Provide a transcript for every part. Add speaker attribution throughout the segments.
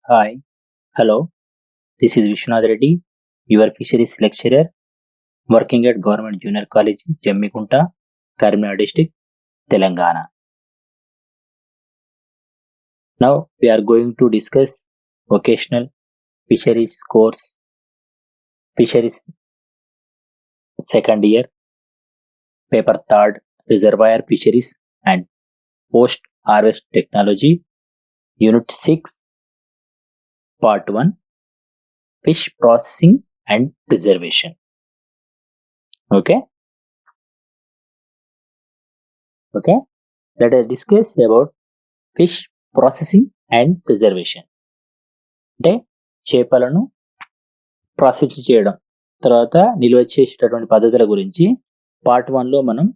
Speaker 1: Hi, hello. This is Vishwanath Reddy, your fisheries lecturer working at Government Junior College, Jemmikunta, Karimnagar District, Telangana. Now we are going to discuss vocational fisheries course, fisheries second year, paper third, reservoir fisheries and post harvest technology, unit 6, part 1, fish processing and preservation. Okay, okay. Let us discuss about fish processing and preservation. అంటే చేపలను process చేయడం, తర్వాత నిల్వ చేసేటటువంటి పద్ధతుల గురించి part 1లో మనం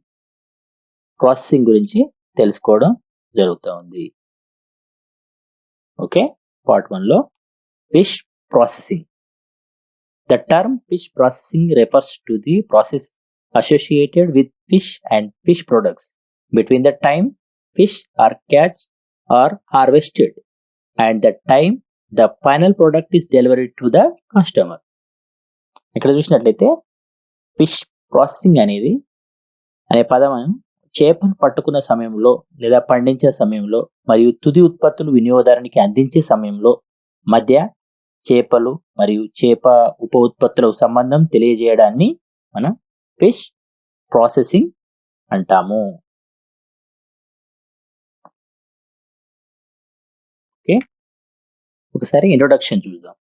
Speaker 1: processing గురించి తెలుసుకోవడం జరుగుతూ ఉంది. ఓకే, పార్ట్ 1లో fish processing. The term fish processing refers to the process associated with fish and fish products between the time fish are catched or harvested and the time the final product is delivered to the customer. ఇక్కడ చూసినట్లయితే fish processing అనే పదం చేపను పట్టుకున్న సమయంలో లేదా పండించే సమయంలో మరియు తుది ఉత్పత్తులు వినియోగదారునికి అందించే సమయంలో మధ్య చేపలు మరియు చేప ఉప ఉత్పత్తులకు సంబంధం తెలియజేయడాన్ని మనం ఫిష్ ప్రాసెసింగ్ అంటాము. ఓకే, ఒకసారి ఇంట్రొడక్షన్ చూద్దాం.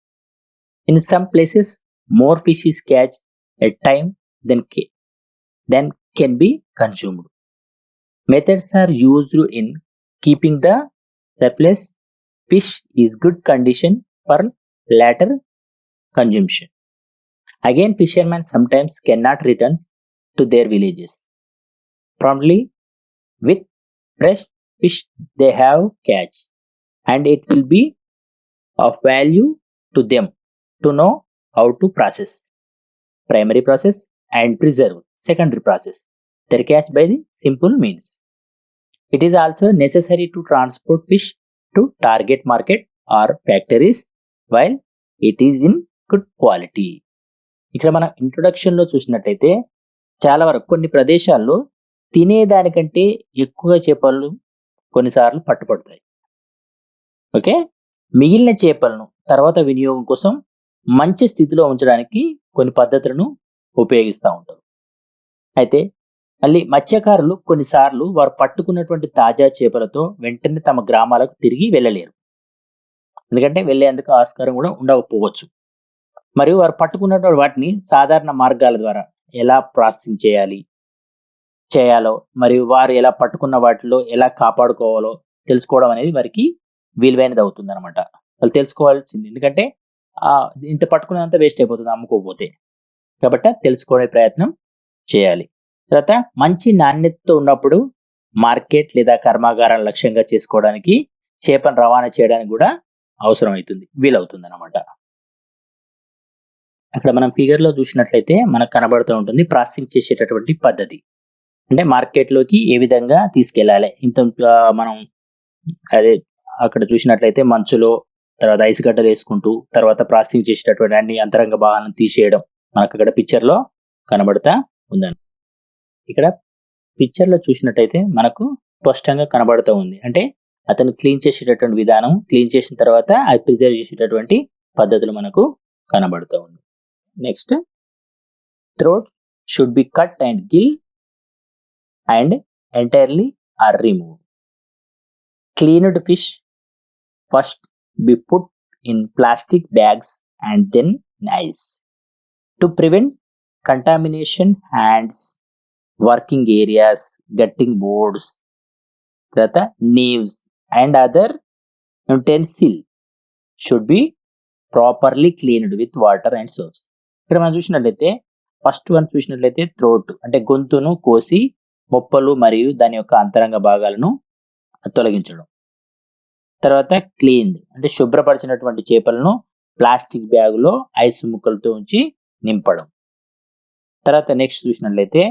Speaker 1: In some places more fish is catch at time than can be consumed. Methods are used in keeping the surplus fish is good condition for later consumption. Again, fishermen sometimes cannot return to their villages promptly with fresh fish they have catch, and it will be of value to them to know how to process primary process and preserve secondary process their catch by the simple means. It is also necessary to transport fish to target market or factories while it is in good quality. ఇక్కడ మనం introduction లో చూసినట్లయితే చాలా వరకు కొన్ని ప్రదేశాల్లో తినేదానికంటే ఎక్కువగా చేపలు కొన్నిసార్లు పట్టుబడతాయి. ఓకే, మిగిలిన చేపలను తర్వాత వినియోగం కోసం మంచి స్థితిలో ఉంచడానికి కొన్ని పద్ధతులను ఉపయోగిస్తూ ఉంటారు. అయితే మళ్ళీ మత్స్యకారులు కొన్నిసార్లు వారు పట్టుకున్నటువంటి తాజా చేపలతో వెంటనే తమ గ్రామాలకు తిరిగి వెళ్ళలేరు, ఎందుకంటే వెళ్ళేందుకు ఆస్కారం కూడా ఉండకపోవచ్చు. మరియు వారు పట్టుకున్నటువంటి వాటిని సాధారణ మార్గాల ద్వారా ఎలా ప్రాసెసింగ్ చేయాలో మరియు వారు ఎలా పట్టుకున్న వాటిలో ఎలా కాపాడుకోవాలో తెలుసుకోవడం అనేది వారికి విలువైనది అవుతుంది అనమాట. వాళ్ళు తెలుసుకోవాల్సింది, ఎందుకంటే ఇంత పట్టుకున్నంత వేస్ట్ అయిపోతుంది అమ్ముకోకపోతే, కాబట్టి తెలుసుకునే ప్రయత్నం చేయాలి. తర్వాత మంచి నాణ్యతతో ఉన్నప్పుడు మార్కెట్ లేదా కర్మాగారాల లక్ష్యంగా చేసుకోవడానికి చేపను రవాణా చేయడానికి కూడా అవసరం అవుతుంది, వీలవుతుంది అనమాట. అక్కడ మనం ఫిగర్ లో చూసినట్లయితే మనకు కనబడుతూ ఉంటుంది ప్రాసెసింగ్ చేసేటటువంటి పద్ధతి. అంటే మార్కెట్ లోకి ఏ విధంగా తీసుకెళ్లాలి, మనం అదే అక్కడ చూసినట్లయితే మంచులో తర్వాత ఐస్ గడ్డలు వేసుకుంటూ తర్వాత ప్రాసెసింగ్ చేసేటటువంటి అన్ని అంతరంగ భాగాలను తీసేయడం మనకు అక్కడ పిక్చర్ లో కనబడతా ఉందని. ఇక్కడ పిక్చర్ లో చూసినట్టయితే మనకు స్పష్టంగా కనబడుతూ ఉంది. అంటే అతను క్లీన్ చేసేటటువంటి విధానం, క్లీన్ చేసిన తర్వాత అది ప్రిజర్వ్ చేసేటటువంటి పద్ధతులు మనకు కనబడుతూ ఉంది. Next, throat should be cut and gill and entirely are remove. Cleaned fish first be put in plastic bags and then ice to prevent contamination. Hands, working areas, gutting boards, knives and other utensils should be properly cleaned with water and soaps. ఇక్కడ మనం చూసినట్లయితే first one చూసినట్లయితే throat అంటే గొంతును కోసి మొప్పలు మరియు దాని యొక్క అంతరంగ భాగాలను తొలగించడం. తర్వాత క్లీన్డ్ అంటే శుభ్రపరిచినటువంటి చేపలను ప్లాస్టిక్ బ్యాగులో ఐస్ ముక్కలతో ఉంచి నింపడం. తర్వాత నెక్స్ట్ చూసినట్లయితే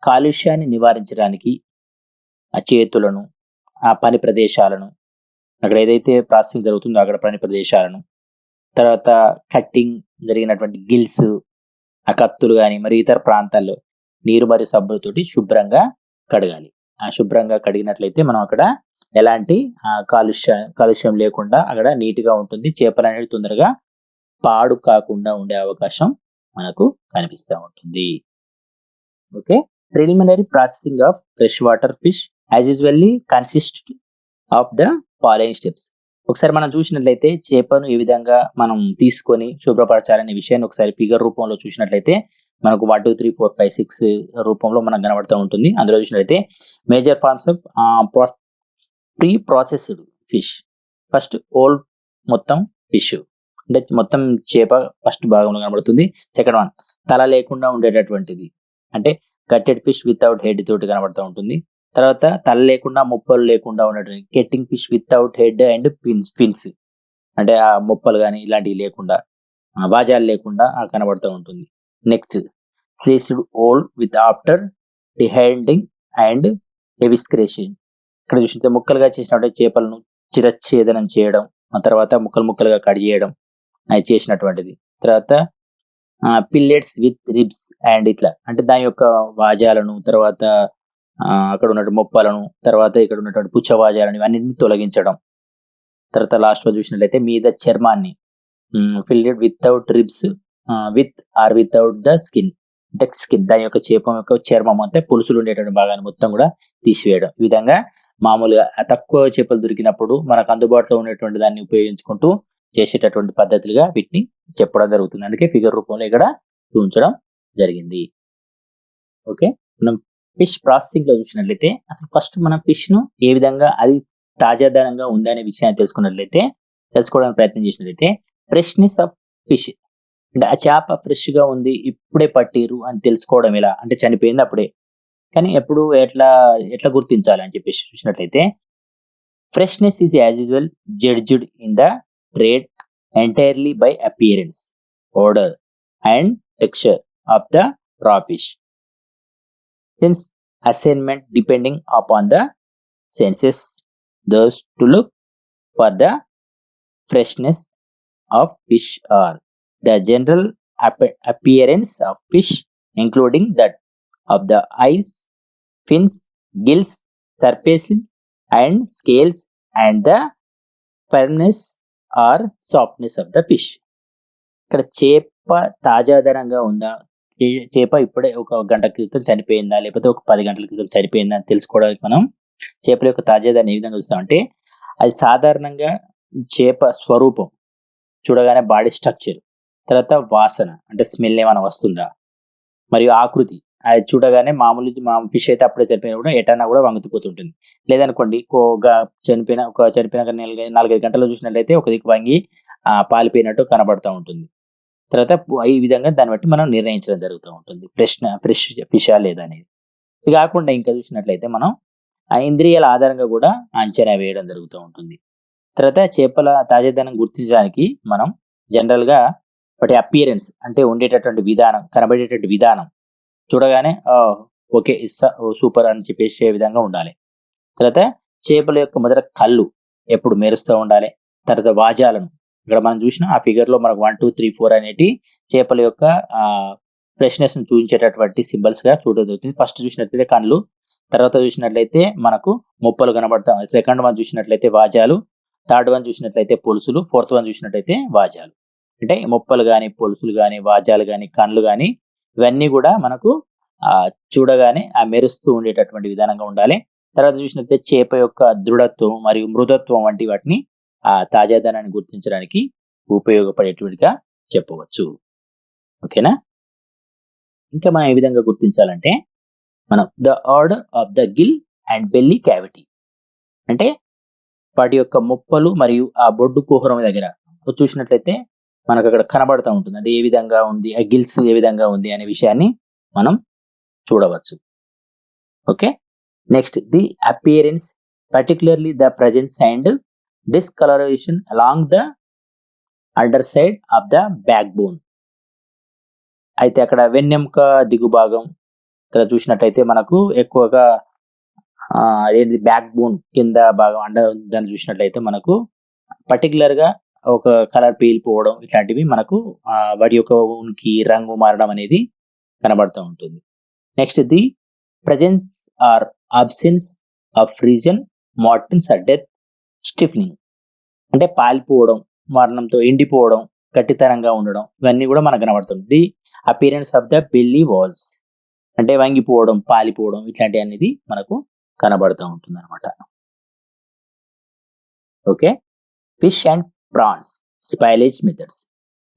Speaker 1: కాలుష్యాన్ని నివారించడానికి ఆ చేతులను, ఆ పని ప్రదేశాలను అక్కడ ఏదైతే ప్రాసెసింగ్ జరుగుతుందో అక్కడ పని ప్రదేశాలను, తర్వాత కట్టింగ్ జరిగినటువంటి గిల్స్, ఆ కత్తులు కానీ మరి ఇతర ప్రాంతాల్లో నీరు మరియు సబ్బులతోటి శుభ్రంగా కడగాలి. ఆ శుభ్రంగా కడిగినట్లయితే మనం అక్కడ ఎలాంటి కాలుష్యం లేకుండా అక్కడ నీట్గా ఉంటుంది. చేపలు అనేది తొందరగా పాడు కాకుండా ఉండే అవకాశం మనకు కనిపిస్తూ ఉంటుంది. Okay, preliminary processing of fresh water fish as usually consist of the following steps. ఒకసారి మనం చూసినట్లయితే చేపను ఏ విధంగా మనం తీసుకొని శుభ్రపరచాలనే విషయాన్ని ఒకసారి ఫిగర్ రూపంలో చూసినట్లయితే మనకు 1 2 3 4 5 6 రూపంలో మనకు కనబడుతూ ఉంటుంది. అందులో చూసినట్లయితే major forms of pre processed fish. First whole మొత్తం ఫిష్ అంటే మొత్తం చేప ఫస్ట్ భాగంలో కనబడుతుంది. సెకండ్ వన్ తల లేకుండా ఉండేటటువంటిది అంటే గట్టెడ్ ఫిష్ వితౌట్ హెడ్ తోటి కనబడుతూ ఉంటుంది. తర్వాత తల లేకుండా మొప్పలు లేకుండా ఉన్నటువంటి cutting fish without head and fins అంటే ఆ మొప్పలు కానీ ఇలాంటివి లేకుండా వాజాలు లేకుండా కనబడుతూ ఉంటుంది. Next sliced whole with after deheading and evisceration. ఇక్కడ చూసినట్టు ముక్కలుగా చేసినటువంటి చేపలను చిరచ్ఛేదనం చేయడం, ఆ తర్వాత ముక్కలుగా కట్ చేయడం అది చేసినటువంటిది. తర్వాత పిల్లెట్స్ విత్ రిబ్స్ అండ్ ఇట్లా అంటే దాని యొక్క వాజాలను, తర్వాత అక్కడ ఉన్నటువంటి మొప్పలను, తర్వాత ఇక్కడ ఉన్నటువంటి పుచ్చవాజాలను ఇవన్నింటిని తొలగించడం. తర్వాత లాస్ట్ లో చూసినట్లయితే మీద చర్మాన్ని filleted without ribs with or without the skin అంటే స్కిన్ దాని యొక్క చేప యొక్క చర్మం అంటే పులుసులు ఉండేటువంటి భాగాన్ని మొత్తం కూడా తీసివేయడం. ఈ విధంగా మామూలుగా తక్కువ చేపలు దొరికినప్పుడు మనకు అందుబాటులో ఉన్నటువంటి దాన్ని ఉపయోగించుకుంటూ చేసేటటువంటి పద్ధతులుగా వీటిని చెప్పడం జరుగుతుంది. అందుకే ఫిగర్ రూపంలో ఇక్కడ చూపించడం జరిగింది. ఓకే, మనం ఫిష్ ప్రాసెసింగ్ లో చూసినట్లయితే అసలు ఫస్ట్ మనం ఫిష్ ను ఏ విధంగా అది తాజాదనంగా ఉందనే విషయాన్ని తెలుసుకోవడానికి ప్రయత్నం చేసినట్లయితే ఫ్రెష్నెస్ ఆఫ్ ఫిష్ అంటే ఆ చేప ఫ్రెష్ గా ఉంది ఇప్పుడే పట్టిరు అని తెలుసుకోవడం ఎలా అంటే చనిపోయింది అప్పుడే, కానీ ఎప్పుడు ఎట్లా గుర్తించాలి అని చెప్పేసి చూసినట్లయితే freshness is as usual judged in the trade entirely by appearance, odour and texture of the raw fish. Hence, assignment depending upon the senses, those to look for the freshness of fish are the general appearance of fish, including that of the eyes, fins, gills, surface and scales, and the firmness or softness of the fish. ఇక్కడ చేప తాజాదనంగా ఉందా, చేప ఇప్పుడే ఒక గంట క్రితం చనిపోయిందా లేకపోతే ఒక 10 గంటల క్రితం చనిపోయిందా అని తెలుసుకోవడానికి మనం చేపల యొక్క తాజాదాన్ని ఏ విధంగా చూస్తామంటే అది సాధారణంగా చేప స్వరూపం చూడగానే బాడీ స్ట్రక్చర్, తర్వాత వాసన అంటే స్మెల్ ఏమైనా వస్తుందా, మరియు ఆకృతి అది చూడగానే మామూలు ఫిష్ అయితే అప్పుడే చనిపోయినా కూడా ఎటన్నా కూడా వంగుతుపోతుంటుంది. లేదనుకోండి చనిపోయిన 4-5 గంటలు చూసినట్లయితే ఒక దిక్కు వంగి పాలిపోయినట్టు కనబడుతూ ఉంటుంది. తర్వాత ఈ విధంగా దాన్ని బట్టి మనం నిర్ణయించడం జరుగుతూ ఉంటుంది ఫ్రెష్ ఫిషా లేదా అనేది. ఇది కాకుండా ఇంకా చూసినట్లయితే మనం ఆ ఇంద్రియాల ఆధారంగా కూడా అంచనా వేయడం జరుగుతూ ఉంటుంది. తర్వాత చేపల తాజాదనం గుర్తించడానికి మనం జనరల్ గా వాటి అపియరెన్స్ అంటే ఉండేటటువంటి విధానం, కనబడేటటువంటి విధానం చూడగానే ఓకే సూపర్ అని చెప్పేసే విధంగా ఉండాలి. తర్వాత చేపల యొక్క మొదట కళ్ళు ఎప్పుడు మెరుస్తూ ఉండాలి. తర్వాత వాజాలను ఇక్కడ మనం చూసిన ఆ ఫిగర్ లో మనకు 1 2 3 4 అనేటి చేపల యొక్క ఫ్రెష్నెస్ ను చూపించేటటువంటి సింబల్స్ గా చూడదవుతుంది. ఫస్ట్ చూసినట్లయితే కళ్ళు, తర్వాత చూసినట్లయితే మనకు మొప్పలు కనబడతాం, సెకండ్ వన్ చూసినట్లయితే వాజాలు, థర్డ్ వన్ చూసినట్లయితే పొలుసులు, ఫోర్త్ వన్ చూసినట్లయితే వాజాలు. అంటే మొప్పలు కానీ పొలుసులు కానీ వాజాలు కానీ కళ్ళు కానీ ఇవన్నీ కూడా మనకు చూడగానే మెరుస్తూ ఉండేటటువంటి విధానంగా ఉండాలి. తర్వాత చూసినట్లయితే చేప యొక్క దృఢత్వం మరియు మృదత్వం వంటి వాటిని తాజాదనాన్ని గుర్తించడానికి ఉపయోగపడేటువంటిగా చెప్పవచ్చు. ఓకేనా, ఇంకా మనం ఏ విధంగా గుర్తించాలంటే మనం the order of the Gill and belly cavity అంటే వాటి యొక్క మొప్పలు మరియు ఆ బొడ్డు కుహరం దగ్గర చూసినట్లయితే మనకు అక్కడ కనబడుతూ ఉంటుంది. అంటే ఏ విధంగా ఉంది, ఆ గిల్స్ ఏ విధంగా ఉంది అనే విషయాన్ని మనం చూడవచ్చు. Okay, next the appearance particularly the presence and discolouration along the under side of the back bone. అయితే అక్కడ వెన్నెముక దిగు భాగం ఇక్కడ చూసినట్టయితే మనకు ఎక్కువగా అదేంటి బ్యాక్ బోన్ కింద భాగం అండ దాన్ని చూసినట్లయితే మనకు పర్టికులర్ గా ఒక కలర్ పేలిపోవడం ఇట్లాంటివి మనకు వాటి యొక్క ఉనికి రంగు మారడం అనేది కనబడుతూ ఉంటుంది. Next the presence or absence of రీజన్ మార్టిన్స్ ఆర్ డెత్ స్టిఫ్నింగ్ అంటే పాలిపోవడం, మరణంతో ఎండిపోవడం, గట్టితనంగా ఉండడం ఇవన్నీ కూడా మనకు కనబడుతుంది. The appearance of the belly walls అంటే వంగిపోవడం, పాలిపోవడం ఇట్లాంటి అనేది మనకు కనబడుతూ ఉంటుంది అనమాట. Okay, fish and prawns spoilage methods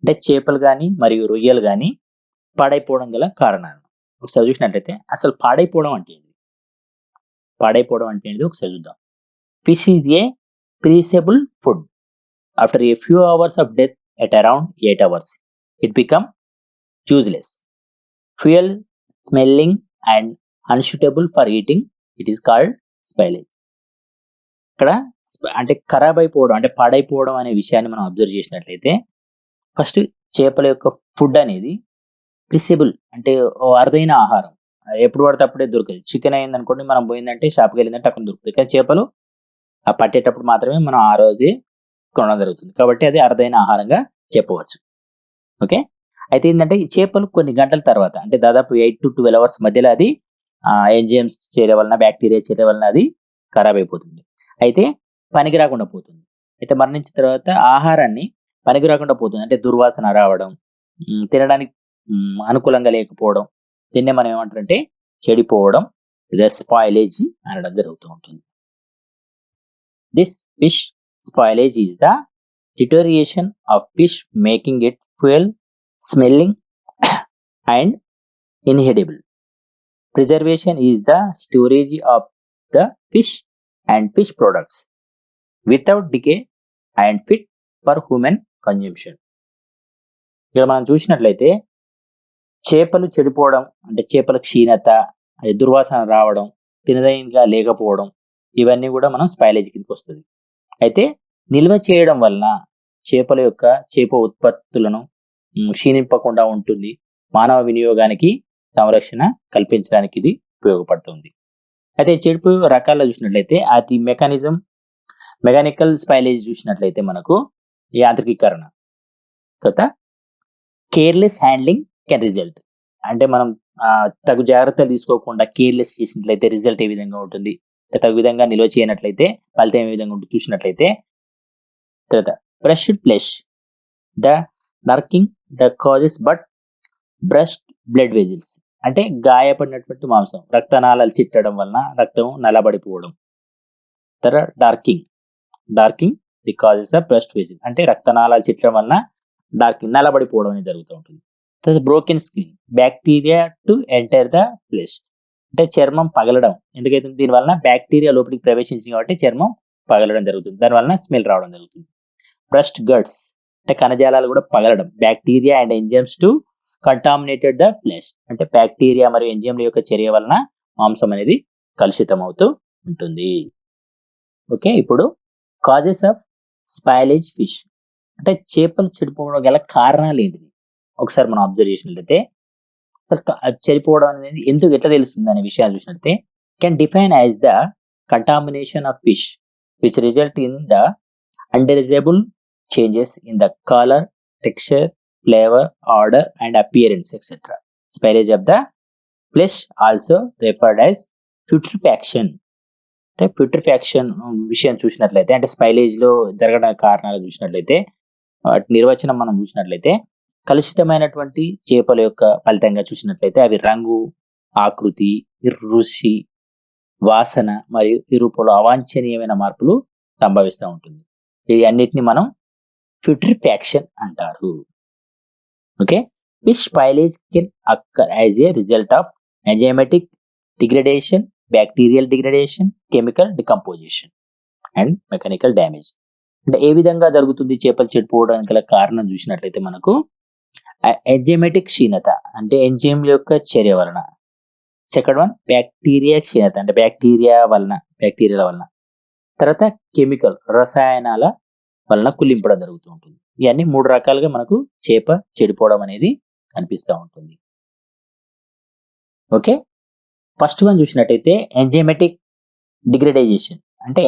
Speaker 1: అంటే చేపలు కానీ మరియు రొయ్యలు కానీ పాడైపోవడం గల కారణాలు ఒకసారి చూసినట్లయితే అసలు పాడైపోవడం అంటే ఏంటి? పాడైపోవడం అంటే ఏంటి ఒకసారి చూద్దాం. Fish is a perishable food. After a few hours of death at around 8 hours, it become useless, fuel, smelling and unsuitable for eating. It is called spoilage. ఇక్కడ అంటే ఖరాబ్ అయిపోవడం అంటే పాడైపోవడం అనే విషయాన్ని మనం అబ్జర్వ్ చేసినట్లయితే ఫస్ట్ చేపల యొక్క ఫుడ్ అనేది ప్రిసిబుల్ అంటే అరుదైన ఆహారం, ఎప్పుడు పడితే అప్పుడే దొరకదు. చికెన్ అయింది అనుకోండి, మనం పోయిందంటే షాప్కి వెళ్ళిందంటే అక్కడ దొరుకుతుంది. కానీ చేపలు ఆ పట్టేటప్పుడు మాత్రమే మనం ఆ రోజు కొనడం జరుగుతుంది. కాబట్టి అది అరుదైన ఆహారంగా చెప్పవచ్చు. ఓకే, అయితే ఏంటంటే ఈ చేపలు కొన్ని గంటల తర్వాత అంటే దాదాపు 8 to 12 అవర్స్ మధ్యలో అది ఎంజైమ్స్ చేరే వలన బ్యాక్టీరియా చేరే వలన అది ఖరాబ్ అయిపోతుంది. అయితే పనికి రాకుండా పోతుంది. అయితే మరణించిన తర్వాత ఆహారాన్ని పనికి రాకుండా పోతుంది అంటే దుర్వాసన రావడం, తినడానికి అనుకూలంగా లేకపోవడం, దీన్నే మనం ఏమంటారంటే చెడిపోవడం, స్పాయిలేజ్ అనడం జరుగుతూ ఉంటుంది. This fish spoilage is the deterioration of fish, making it fuel, smelling and inedible. Preservation is the storage of the fish and fish products without decay and fit for human consumption. ఇక్కడ మనం చూసినట్లయితే చేపలు చెడిపోవడం అంటే చేపల క్షీణత, దుర్వాసన రావడం, తినదగినగా లేకపోవడం ఇవన్నీ కూడా మనం స్పైలేజ్ కిందకి వస్తుంది. అయితే నిల్వ చేయడం వలన చేప ఉత్పత్తులను క్షీణింపకుండా ఉంటుంది. మానవ వినియోగానికి సంరక్షణ కల్పించడానికి ఇది ఉపయోగపడుతుంది. అయితే చెడుపు రకాల్లో చూసినట్లయితే అది మెకానికల్ స్పైలేజ్ చూసినట్లయితే మనకు యాంత్రికీకరణ, తర్వాత కేర్లెస్ హ్యాండ్లింగ్ కెన్ రిజల్ట్ అంటే మనం తగు జాగ్రత్తలు తీసుకోకుండా కేర్లెస్ చేసినట్లయితే రిజల్ట్ ఏ విధంగా ఉంటుంది, తగు విధంగా నిల్వ చేయనట్లయితే ఫలితం ఏ విధంగా ఉంటుంది చూసినట్లయితే. తర్వాత bruised flesh the darkening the causes but bruised blood vessels అంటే గాయపడినటువంటి మాంసం రక్తనాళాలు చిట్టడం వలన రక్తం నల్లబడిపోవడం. తర్వాత darkening the causes of bruised vessel అంటే రక్తనాళాలు చిట్టడం వలన డార్కింగ్ నల్లబడిపోవడం అనేది జరుగుతూ ఉంటుంది. తర్వాత broken skin bacteria to enter the flesh అంటే చర్మం పగలడం, ఎందుకైతే దీనివల్ల బ్యాక్టీరియా లోపలికి ప్రవేశించింది కాబట్టి చర్మం పగలడం జరుగుతుంది, దానివల్ల స్మెల్ రావడం జరుగుతుంది. బ్రస్ట్ గట్స్ అంటే కణజాలాలు కూడా పగలడం, bacteria and enzymes to contaminated the flesh అంటే బ్యాక్టీరియా మరియు ఎంజైమ్ల యొక్క చర్య వలన మాంసం అనేది కలుషితం అవుతూ ఉంటుంది. ఓకే, ఇప్పుడు కాజెస్ ఆఫ్ స్పైలేజ్ ఫిష్ అంటే చేపలు చెడిపోవడం గల కారణాలు ఏంటిది ఒకసారి మనం అబ్జర్వ్ చేసినట్లయితే చనిపోవడం అనేది ఎందుకు ఎట్లా తెలుస్తుంది అనే విషయాలు చూసినట్లయితే can define as the contamination of fish which result in the undesirable changes in the color, texture, flavor, order and appearance etc. Spillage of the flesh also referred as putrefaction. అంటే ప్యూట్రిఫాక్షన్ విషయం చూసినట్లయితే అంటే స్పైలేజ్ లో జరగడానికి కారణాలు చూసినట్లయితే నిర్వచనం మనం చూసినట్లయితే కలుషితమైనటువంటి చేపల యొక్క ఫలితంగా చూసినట్లయితే అవి రంగు, ఆకృతి, రుచి, వాసన మరియు ఈ రూపంలో అవాంఛనీయమైన మార్పులు సంభవిస్తూ ఉంటుంది. ఈ అన్నిటిని మనం ప్యూట్రిఫాక్షన్ అంటారు. Okay, fish spoilage can occur as a result of enzymatic degradation, bacterial degradation, chemical decomposition and mechanical damage. అంటే ఏ విధంగా జరుగుతుంది చేపలు చెడిపోవడానికి గల కారణం చూసినట్లయితే మనకు ఎంజైమాటిక్ క్షీణత అంటే ఎంజైమ్ యొక్క చర్య వలన, సెకండ్ వన్ బ్యాక్టీరియా క్షీణత అంటే బ్యాక్టీరియాల వలన, తర్వాత కెమికల్ రసాయనాల వలన కులింపడం జరుగుతూ ఉంటుంది. ఇవన్నీ 3 రకాలుగా మనకు చేప చెడిపోవడం అనేది కనిపిస్తూ ఉంటుంది. ఓకే, ఫస్ట్ వన్ చూసినట్టయితే ఎంజైమాటిక్ డిగ్రేడైజేషన్ అంటే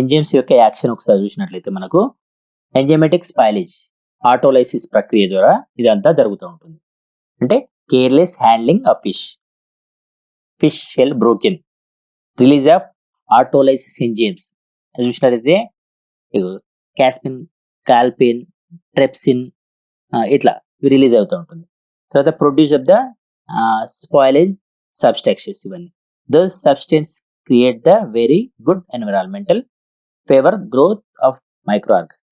Speaker 1: ఎంజైమ్స్ యొక్క యాక్షన్ ఒకసారి చూసినట్లయితే మనకు ఎంజైమేటిక్ స్పైలేజ్ ఆటోలైసిస్ ప్రక్రియ ద్వారా ఇదంతా జరుగుతూ ఉంటుంది. అంటే careless handling of fish shell broken, release of autolysis enzymes చూసినట్లయితే క్యాస్పిన్, కాల్పిన్, ట్రెప్సిన్ ఇట్లా రిలీజ్ అవుతూ ఉంటుంది. తర్వాత produce of the spoilage substances ఇవన్నీ. Those substance create the very good environmental favour growth of micro organism.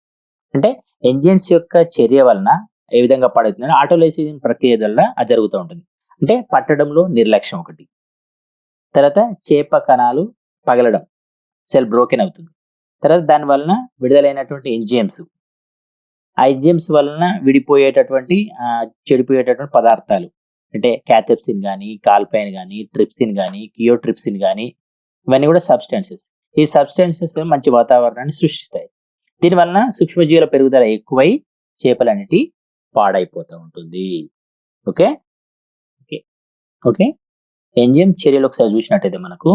Speaker 1: అంటే enzymes యొక్క చర్య వలన ఏ విధంగా పడుతుంది ఆటోలైసిస్ ప్రక్రియ వల్ల అది జరుగుతూ ఉంటుంది. అంటే పట్టడంలో నిర్లక్ష్యం ఒకటి, తర్వాత చేప కణాలు పగలడం, సెల్ బ్రోకెన్ అవుతుంది. తర్వాత దాని వలన విడుదలైనటువంటి ఎంజైమ్స్, ఆ ఎంజైమ్స్ వలన విడిపోయేటటువంటి చెడిపోయేటటువంటి పదార్థాలు అంటే క్యాథెప్సిన్ కానీ, కాల్పైన్ కానీ, ట్రిప్సిన్ కానీ, కియోట్రిప్సిన్ కానీ ఇవన్నీ కూడా సబ్స్టాన్సెస్. ఈ సబ్స్టాన్సెస్ మంచి వాతావరణాన్ని సృష్టిస్తాయి. దీనివలన సూక్ష్మజీవుల పెరుగుదల ఎక్కువై చేపలన్నిటి పాడైపోతూ ఉంటుంది. ఓకే ఓకే ఓకే ఎంజైమ్ చర్యలు ఒకసారి చూసినట్టయితే మనకు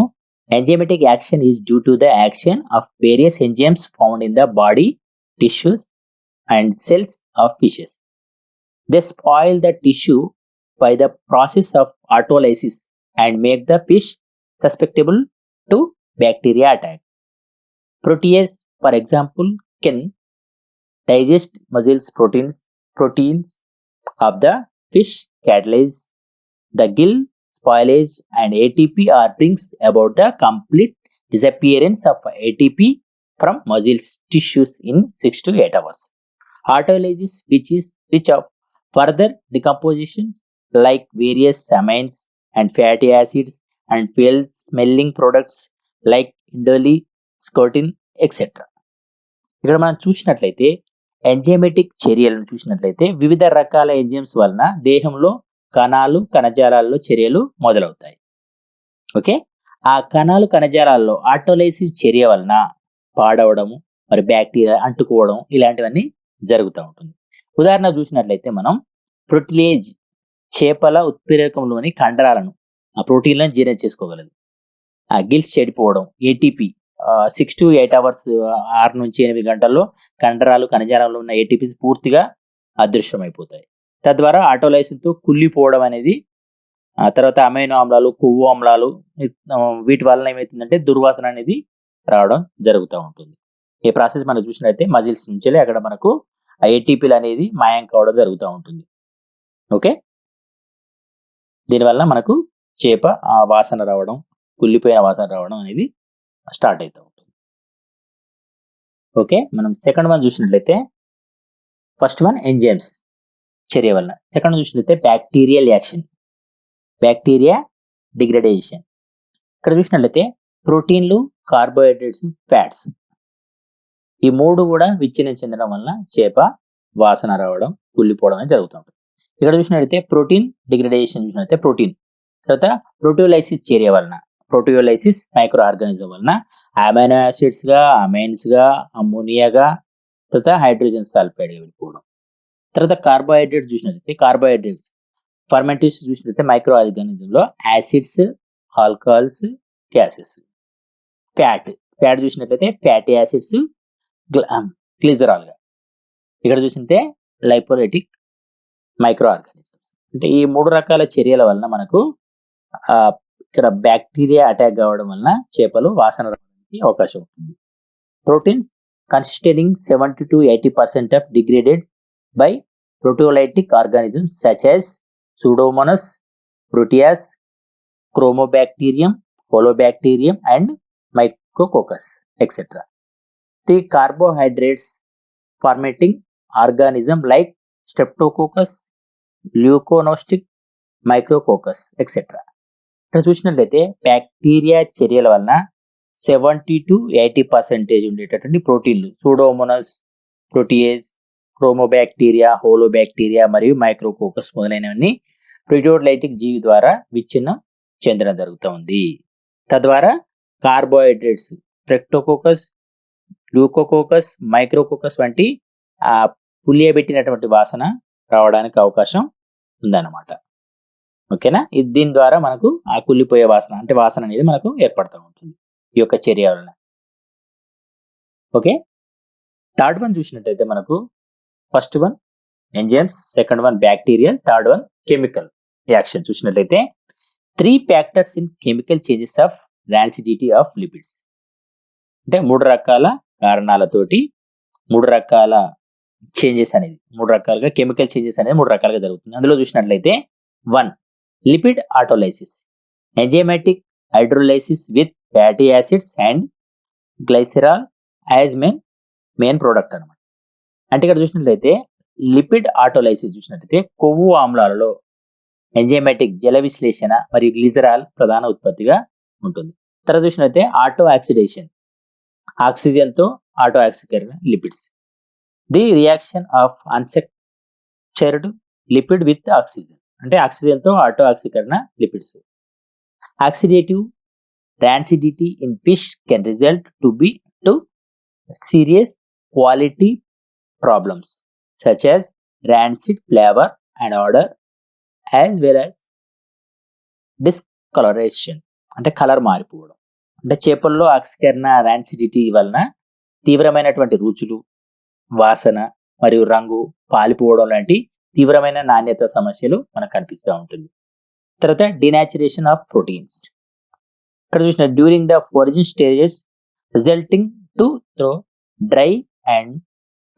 Speaker 1: enzymatic action is due to the action of various enzymes found in the body tissues and cells of fishes. They spoil the tissue by the process of autolysis and make the fish susceptible to bacteria attack. Protease, for example, can digest mussels proteins of the fish, catalyze the gill spoilage, and ATP or brings about the complete disappearance of ATP from mussels tissues in 6 to 8 hours. Autolysis, which of further decomposition like various amines and fatty acids and foul smelling products like indole, scotin, etc. ఇక్కడ మనం చూసినట్లయితే enzymatic చర్యలను చూసినట్లయితే వివిధ రకాల enzymes వలన దేహంలో కణాలు కణజాలాల్లో చర్యలు మొదలవుతాయి. ఓకే, ఆ కణాలు కణజాలాల్లో ఆటోలైసిస్ చర్య వలన పాడవడము, మరి బ్యాక్టీరియా అంటుకోవడం ఇలాంటివన్నీ జరుగుతూ ఉంటుంది. ఉదాహరణ చూసినట్లయితే మనం ప్రోటీలేజ్ చేపల ఉత్ప్రేరకంలోని కండరాలను ఆ ప్రోటీన్లను జీర్ణం చేసుకోగలదు. ఆ గిల్స్ చెడిపోవడం, ఏటీపీ 6 to 8 అవర్స్ 6 నుంచి 8 గంటల్లో కండరాలు కణజాలంలో ఉన్న ఏటీపీ పూర్తిగా అదృశ్యమైపోతాయి. తద్వారా ఆటోలైసిస్తో కుళ్ళిపోవడం అనేది, ఆ తర్వాత అమైనో ఆమ్లాలు, కొవ్వు ఆమ్లాలు వీటి వలన ఏమవుతుందంటే దుర్వాసన అనేది రావడం జరుగుతూ ఉంటుంది. ఈ ప్రాసెస్ మనం చూసినట్లయితే మజిల్స్ నుంచి అక్కడ మనకు ఏటీపీలు అనేది మాయం కావడం జరుగుతూ ఉంటుంది. ఓకే, దీనివల్ల మనకు చేప ఆ వాసన రావడం, కుళ్ళిపోయిన వాసన రావడం అనేది స్టార్ట్ అవుతూ ఉంటుంది. ఓకే, మనం సెకండ్ వన్ చూసినట్లయితే ఫస్ట్ వన్ ఎంజైమ్స్ చర్య వలన, సెకండ్ చూసినట్లయితే బ్యాక్టీరియల్ యాక్షన్, బ్యాక్టీరియా డిగ్రేడేషన్. ఇక్కడ చూసినట్లయితే ప్రోటీన్లు, కార్బోహైడ్రేట్స్, ఫ్యాట్స్ ఈ మూడు కూడా విచ్ఛిన్నం చెందడం వలన చేప వాసన రావడం, కుళ్ళిపోవడం అనేది జరుగుతూ ఉంటుంది. ఇక్కడ చూసినట్లయితే ప్రోటీన్ డిగ్రేడేషన్ చూసినట్లయితే ప్రోటీన్, తర్వాత ప్రోటియోలైసిస్ చర్య వలన, ప్రోటియోలైసిస్ మైక్రో ఆర్గానిజం వలన అమైనో యాసిడ్స్ గా, అమైన్స్ గా, అమ్మోనియాగా, తర్వాత హైడ్రోజన్ సల్ఫైడ్ వెళ్ళిపోవడం. తర్వాత కార్బోహైడ్రేట్స్ చూసినట్లయితే కార్బోహైడ్రేట్స్ ఫర్మెంటేషన్ చూసినట్లయితే మైక్రో ఆర్గానిజంలో యాసిడ్స్, ఆల్కహాల్స్, గ్యాసెస్. ఫ్యాట్ చూసినట్లయితే ఫ్యాటీ యాసిడ్స్, గ్లిజరాల్ గా. ఇక్కడ చూసింటే లైపోలైటిక్ మైక్రో ఆర్గానిజమ్స్. అంటే ఈ మూడు రకాల చర్యల వలన మనకు ఇక్కడ బ్యాక్టీరియా అటాక్ కావడం వలన చేపలు వాసన రావడానికి అవకాశం ఉంటుంది. Proteins consisting 70 to 80% of degraded by proteolytic organisms such as Pseudomonas, Proteus, Chromobacterium, Halobacterium and Micrococcus etcetera. The carbohydrates fermenting organism like Streptococcus, Leuconostoc, Micrococcus, etc. ఇక్కడ చూసినట్లయితే బ్యాక్టీరియా చర్యల వలన 70 to 80% ఉండేటటువంటి ప్రోటీన్లు సూడోమోనాస్, ప్రోటియేజ్, క్రోమోబాక్టీరియా, హోలోబాక్టీరియా మరియు మైక్రోకోకస్ మొదలైనవన్నీ ప్రోటియోలైటిక్ జీవి ద్వారా విచ్ఛిన్నం చెందడం జరుగుతుంది. తద్వారా కార్బోహైడ్రేట్స్ స్ట్రెప్టోకోకస్, ల్యూకోకోకస్, మైక్రోకోకస్ వంటి పులియబెట్టినటువంటి వాసన రావడానికి అవకాశం ఉందన్నమాట. ఓకేనా? దీని ద్వారా మనకు ఆ కుళ్ళిపోయే వాసన అంటే వాసన అనేది మనకు ఏర్పడుతూ ఉంటుంది ఈ యొక్క చర్య వలన. ఓకే, థర్డ్ వన్ చూసినట్టయితే మనకు first one enzymes, second one bacterial, third one chemical reaction చూసినట్లయితే 3 factors in chemical changes of rancidity of lipids. అంటే 3 రకాల కారణాలతోటి 3 రకాల చేంజెస్ అనేది 3 రకాలుగా కెమికల్ చేంజెస్ అనేది 3 రకాలుగా జరుగుతుంది. అందులో చూసినట్లయితే 1 lipid autolysis, enzymatic hydrolysis with fatty acids and glycerol as main product అన్నమాట. అంటే ఇక్కడ చూసినట్లయితే లిపిడ్ ఆటోలైసిస్ చూసినట్లయితే కొవ్వు ఆమ్లాలలో ఎంజైమాటిక్ జల విశ్లేషణ మరియు గ్లిజరాల్ ప్రధాన ఉత్పత్తిగా ఉంటుంది. తర్వాత చూసినట్లయితే ఆటో ఆక్సిడేషన్, ఆక్సిజన్ తో ఆటో ఆక్సికరణ lipids, the reaction of unsaturated lipid with oxygen, అంటే ఆక్సిజన్ తో ఆటో ఆక్సికరణ lipids. Oxidative rancidity in fish can result to serious quality problems such as rancid flavor and odor as well as discoloration, అంటే colour మారిపోవడం. అంటే చేపల్లో ఆక్సికరణ rancidity వలన తీవ్రమైనటువంటి రుచులు, వాసన మరియు రంగు పాలిపోవడం లాంటి తీవ్రమైన నాణ్యత సమస్యలు మనకు కనిపిస్తూ ఉంటుంది. తర్వాత డినాచురేషన్ ఆఫ్ ప్రోటీన్స్. ఇక్కడ చూసిన during the freezing stages resulting to throw dry and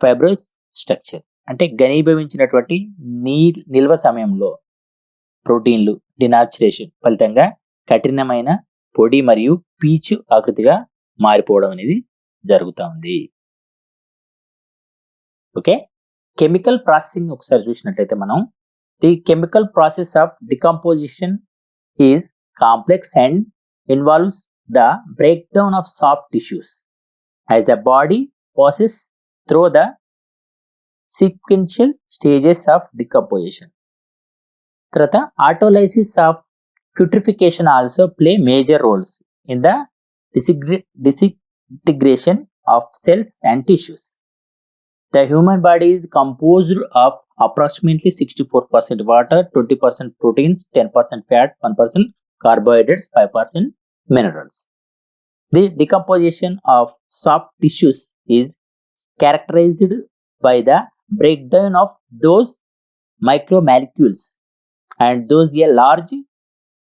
Speaker 1: fibrous structure, అంటే ఘనీభవించినటువంటి నిల్వ సమయంలో ప్రోటీన్లు డినాచురేషన్ ఫలితంగా కఠినమైన పొడి మరియు పీచు ఆకృతిగా మారిపోవడం అనేది జరుగుతూ ఉంది. ఓకే, కెమికల్ ప్రాసెసింగ్ ఒకసారి చూసినట్లయితే మనం the chemical process of decomposition is complex and involves the breakdown of soft tissues as the body passes through the sequential stages of decomposition. Tarata autolysis of putrefaction also play major roles in the disintegration of cells and tissues. The human body is composed of approximately 64% water, 20% proteins, 10% fat, 1% carbohydrates, 5% minerals. The decomposition of soft tissues is characterized by the breakdown of those micromolecules and those a large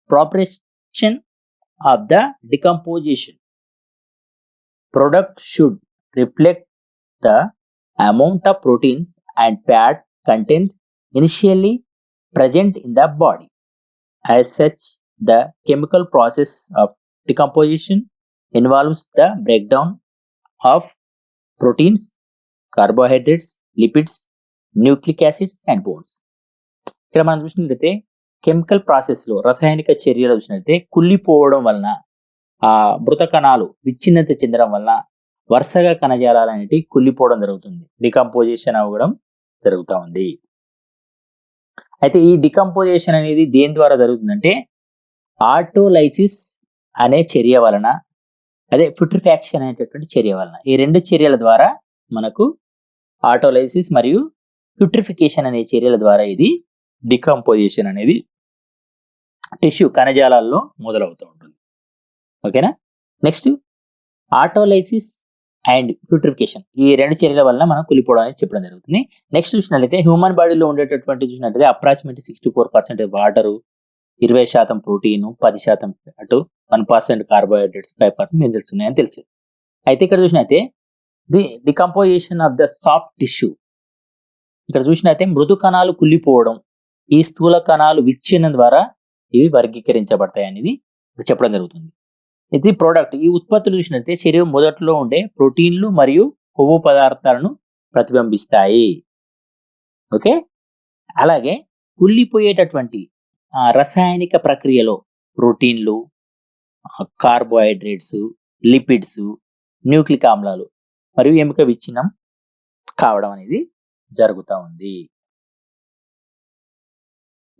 Speaker 1: proportion of the decomposition product should reflect the amount of proteins and fat content initially present in the body. As such, the chemical process of decomposition involves the breakdown of proteins, carbohydrates, lipids, nucleic acids and bones. ఇక్కడ మనం చూసినట్లయితే chemical process లో రసాయనిక చర్యలు చూసినట్లయితే కుళ్ళిపోవడం వలన ఆ మృత కణాలు విచ్ఛిన్నత చెందడం వలన వరుసగా కణజాలాలు అనేవి కుళ్ళిపోవడం జరుగుతుంది, డికంపోజిషన్ అవ్వడం జరుగుతూ ఉంది. అయితే ఈ డికంపోజిషన్ అనేది దేని ద్వారా జరుగుతుందంటే ఆటోలైసిస్ అనే చర్య వలన, అదే పుట్రిఫాక్షన్ అనేటటువంటి చర్య వలన, ఈ రెండు చర్యల ద్వారా మనకు ఆటోలైసిస్ మరియు ప్యూట్రిఫికేషన్ అనే చర్యల ద్వారా ఇది డికంపోజిషన్ అనేది టిష్యూ కణజాలాల్లో మొదలవుతూ ఉంటుంది. ఓకేనా, నెక్స్ట్ ఆటోలైసిస్ అండ్ ప్యూట్రిఫికేషన్ ఈ రెండు చర్యల వలన మనం కులిపోవడం అనేది చెప్పడం జరుగుతుంది. నెక్స్ట్ చూసినట్లయితే హ్యూమన్ బాడీలో ఉండేటటువంటి చూసినట్లయితే అప్రాక్సిమేట్లీ 64% వాటరు, 20% ప్రోటీన్, 10% అటు 1% కార్బోహైడ్రేట్స్, 5% మినరల్స్ ఉన్నాయని తెలుసు. అయితే ఇక్కడ చూసినైతే the decomposition of the soft tissue, ఇక్కడ చూసినైతే మృదు కణాలు కుళ్ళిపోవడం, ఈ స్థూల కణాలు విచ్ఛిన్నం ద్వారా ఇవి వర్గీకరించబడతాయి అనేది చెప్పడం జరుగుతుంది. ఇది ప్రోడక్ట్, ఈ ఉత్పత్తులు చూసినట్లయితే శరీరం మొదట్లో ఉండే ప్రోటీన్లు మరియు కొవ్వు పదార్థాలను ప్రతిబింబిస్తాయి. ఓకే, అలాగే కుళ్ళిపోయేటటువంటి రసాయనిక ప్రక్రియలో ప్రోటీన్లు, కార్బోహైడ్రేట్స్, లిపిడ్స్, న్యూక్లిక్ ఆమ్లాలు మరియు ఎముక విచ్ఛిన్నం కావడం అనేది జరుగుతూ ఉంది.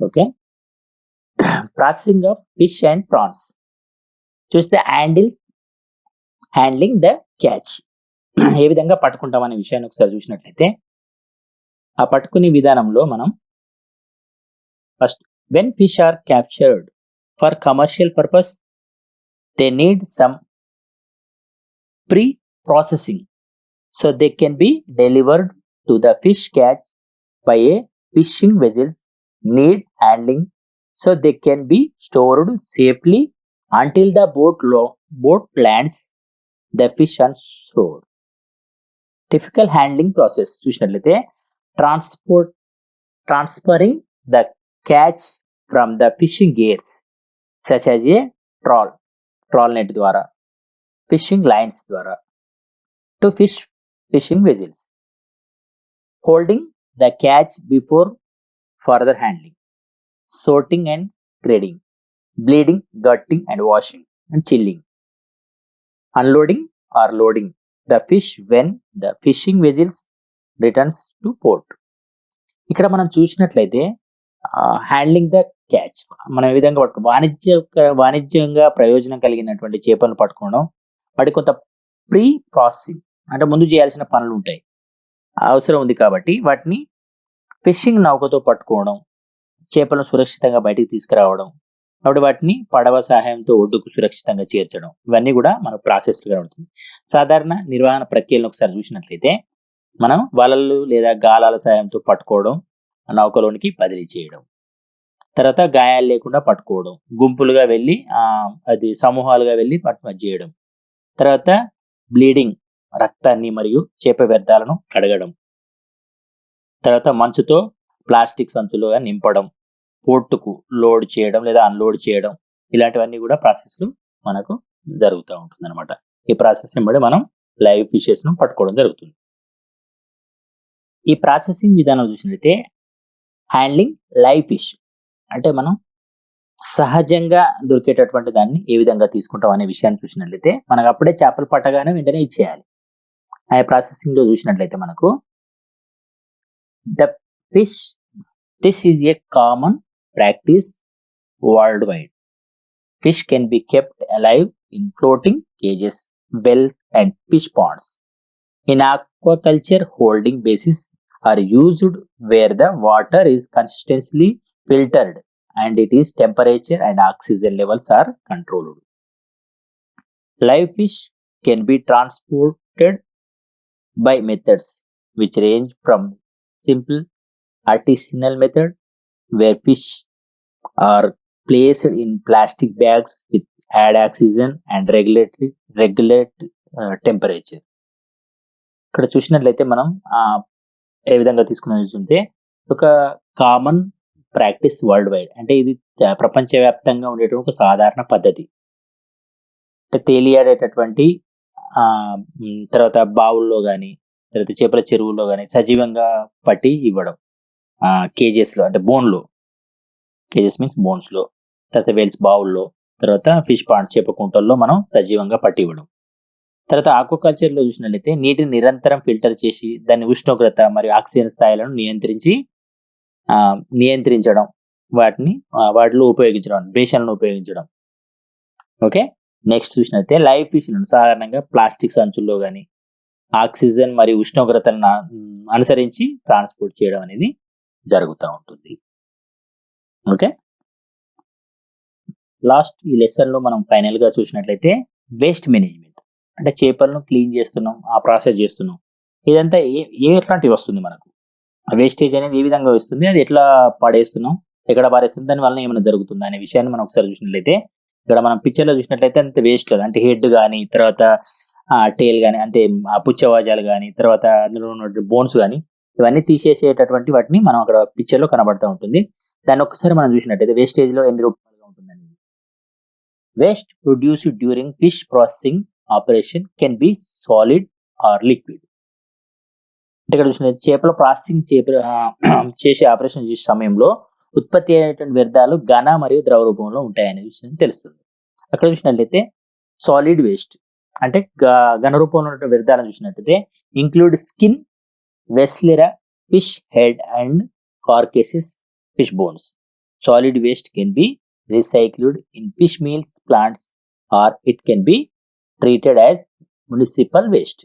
Speaker 1: Okay, processing of fish and prawns చూస్తే హ్యాండ్లింగ్ ద క్యాచ్, ఏ విధంగా పట్టుకుంటాం అనే విషయాన్ని ఒకసారి చూసినట్లయితే ఆ పట్టుకునే విధానంలో మనం first When fish are captured for commercial purpose, they need some pre-processing, so they can be delivered to the fish catch by a fishing vessels need handling, so they can be stored safely until the boat lands the fish on shore. Typical handling process చూసినట్లయితే transferring the catch from the fishing gears such as a trawl net ద్వారా, fishing lines ద్వారా to fishing vessels, holding the catch before further handling, sorting and grading, bleeding, gutting and washing and chilling, unloading or loading the fish when the fishing vessels returns to port. ఇక్కడ మనం చూసినట్లయితే handling the catch, మనం ఏ విధంగా వాణిజ్యంగా ప్రయోజనం కలిగినటువంటి చేపలను పట్టుకోవడం, వాటి కొంత ప్రీ ప్రాసెసింగ్ అంటే ముందు చేయాల్సిన పనులు ఉంటాయి, అవసరం ఉంది కాబట్టి వాటిని ఫిషింగ్ నౌకతో పట్టుకోవడం, చేపలను సురక్షితంగా బయటికి తీసుకురావడం, కాబట్టి వాటిని పడవ సహాయంతో ఒడ్డుకు సురక్షితంగా చేర్చడం, ఇవన్నీ కూడా మన ప్రాసెస్గా ఉంటుంది. సాధారణ నిర్వహణ ప్రక్రియలను ఒకసారి చూసినట్లయితే మనం వలలు లేదా గాలాల సహాయంతో పట్టుకోవడం, నౌకలోనికి బదిలీ చేయడం, తర్వాత గాయాలు లేకుండా పట్టుకోవడం, గుంపులుగా వెళ్ళి అది సమూహాలుగా వెళ్ళి చేయడం, తర్వాత బ్లీడింగ్ రక్తాన్ని మరియు చేప వ్యర్థాలను కడగడం, తర్వాత మంచుతో ప్లాస్టిక్ సంచులుగా నింపడం, పోర్టుకు లోడ్ చేయడం లేదా అన్లోడ్ చేయడం, ఇలాంటివన్నీ కూడా ప్రాసెస్లు మనకు జరుగుతూ ఉంటుంది అనమాట. ఈ ప్రాసెస్ బట్టి మనం లైవ్ ఫిషెస్ ను పట్టుకోవడం జరుగుతుంది. ఈ ప్రాసెసింగ్ విధానం చూసినట్లయితే హ్యాండ్లింగ్ లైవ్ ఫిష్ అంటే మనం సహజంగా దొరికేటటువంటి దాన్ని ఏ విధంగా తీసుకుంటాం అనే విషయాన్ని చూసినట్లయితే మనకు అప్పుడే చేపలు పట్టగానే వెంటనే ఇచ్చేయాలి. ఆ ప్రాసెసింగ్ లో చూసినట్లయితే మనకు the fish, this is a common practice world wide. Fish can be kept alive in floating cages, wells and fish ponds. In aquaculture, holding bases are used where the water is consistently filtered and its temperature and oxygen levels are controlled. Live fish can be transported by methods which range from simple artisanal method where fish are placed in plastic bags with add oxygen and regulate temperature. ఇక్కడ చూసినట్లయితే మనం ఏ విధంగా తీసుకుని చూస్తుంటే ఒక common practice world wide అంటే ఇది ప్రపంచవ్యాప్తంగా ఉండేటువంటి ఒక సాధారణ పద్ధతి. అంటే తేలియాడేటటువంటి తర్వాత బావుల్లో కానీ తర్వాత చేపల చెరువుల్లో కానీ సజీవంగా పట్టి ఇవ్వడం, కేజెస్ లో అంటే బోన్లో, కేజెస్ మీన్స్ బోన్స్ లో, తర్వాత వెల్స్ బావుల్లో, తర్వాత ఫిష్ పాండ్ చేప కుంటల్లో మనం సజీవంగా పట్టి ఇవ్వడం. తర్వాత ఆక్వాకల్చర్ లో చూసినట్లయితే నీటిని నిరంతరం ఫిల్టర్ చేసి దాని ఉష్ణోగ్రత మరియు ఆక్సిజన్ స్థాయిలను నియంత్రించడం, వాటిలో ఉపయోగించడం, బేషన్లను ఉపయోగించడం. ఓకే, నెక్స్ట్ చూసినట్లయితే లైవ్ ఫిష్లను సాధారణంగా ప్లాస్టిక్ సంచుల్లో కానీ ఆక్సిజన్ మరియు ఉష్ణోగ్రతలను అనుసరించి ట్రాన్స్పోర్ట్ చేయడం అనేది జరుగుతూ ఉంటుంది. ఓకే, లాస్ట్ ఈ లెసన్ లో మనం ఫైనల్ గా చూసినట్లయితే వేస్ట్ మేనేజ్మెంట్ అంటే చేపలను క్లీన్ చేస్తున్నాం, ఆ ప్రాసెస్ చేస్తున్నాం, ఇదంతా ఎట్లాంటివి వస్తుంది మనకు, ఆ వేస్టేజ్ అనేది ఏ విధంగా వస్తుంది, అది ఎట్లా పడేస్తున్నాం, ఎక్కడ పారేస్తుంది, దాని వల్ల ఏమైనా జరుగుతుందా అనే విషయాన్ని మనం ఒకసారి చూసినట్లయితే ఇక్కడ మనం పిక్చర్ లో చూసినట్లయితే అంత వేస్ట్ లేదు, అంటే హెడ్ కానీ తర్వాత టేల్ కానీ అంటే ఆ పుచ్చవాజాలు కానీ తర్వాత అందులో ఉన్న బోన్స్ కానీ ఇవన్నీ తీసేసేటటువంటి వాటిని మనం అక్కడ పిక్చర్ లో కనబడుతూ ఉంటుంది. దాన్ని ఒకసారి మనం చూసినట్టయితే వేస్టేజ్ లో ఎన్ని రూపాయలుగా ఉంటుందని. Waste produced during fish processing operation can be solid or liquid. అంటే ఇక్కడ చూసినట్టు చేపల ప్రాసెసింగ్ చేసే ఆపరేషన్ చేసే సమయంలో ఉత్పత్తి అయ్యేటువంటి వ్యర్థాలు ఘన మరియు ద్రవ రూపంలో ఉంటాయనే విషయం తెలుస్తుంది. అక్కడ చూసినట్లయితే సాలిడ్ వేస్ట్ అంటే ఘన రూపంలో ఉన్న వ్యర్థాలను చూసినట్లయితే include skin, viscera, fish head and carcasses, fish bones. Solid waste can be recycled in fish meals plants or it can be treated as municipal waste.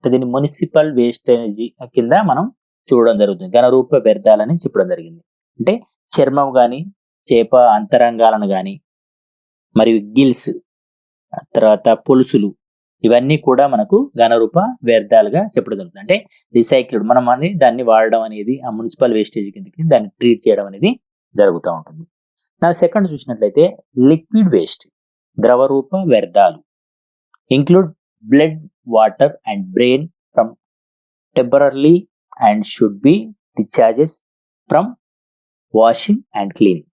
Speaker 1: దీన్ని మున్సిపల్ వేస్టేజ్ కింద మనం చూడడం జరుగుతుంది. ఘనరూప వ్యర్థాలని చెప్పడం జరిగింది. అంటే చర్మం కానీ చేప అంతరంగాలను కానీ మరియు గిల్స్ తర్వాత పులుసులు ఇవన్నీ కూడా మనకు ఘనరూప వ్యర్థాలుగా చెప్పడం జరుగుతుంది. అంటే రీసైక్ల్డ్ మనం దాన్ని వాడడం అనేది ఆ మున్సిపల్ వేస్టేజ్ కిందకి దాన్ని ట్రీట్ చేయడం అనేది జరుగుతూ ఉంటుంది. నా సెకండ్ చూసినట్లయితే లిక్విడ్ వేస్ట్ ద్రవరూప వ్యర్థాలు include blood, water and brain from temporarily and should be discharges from washing and cleaning.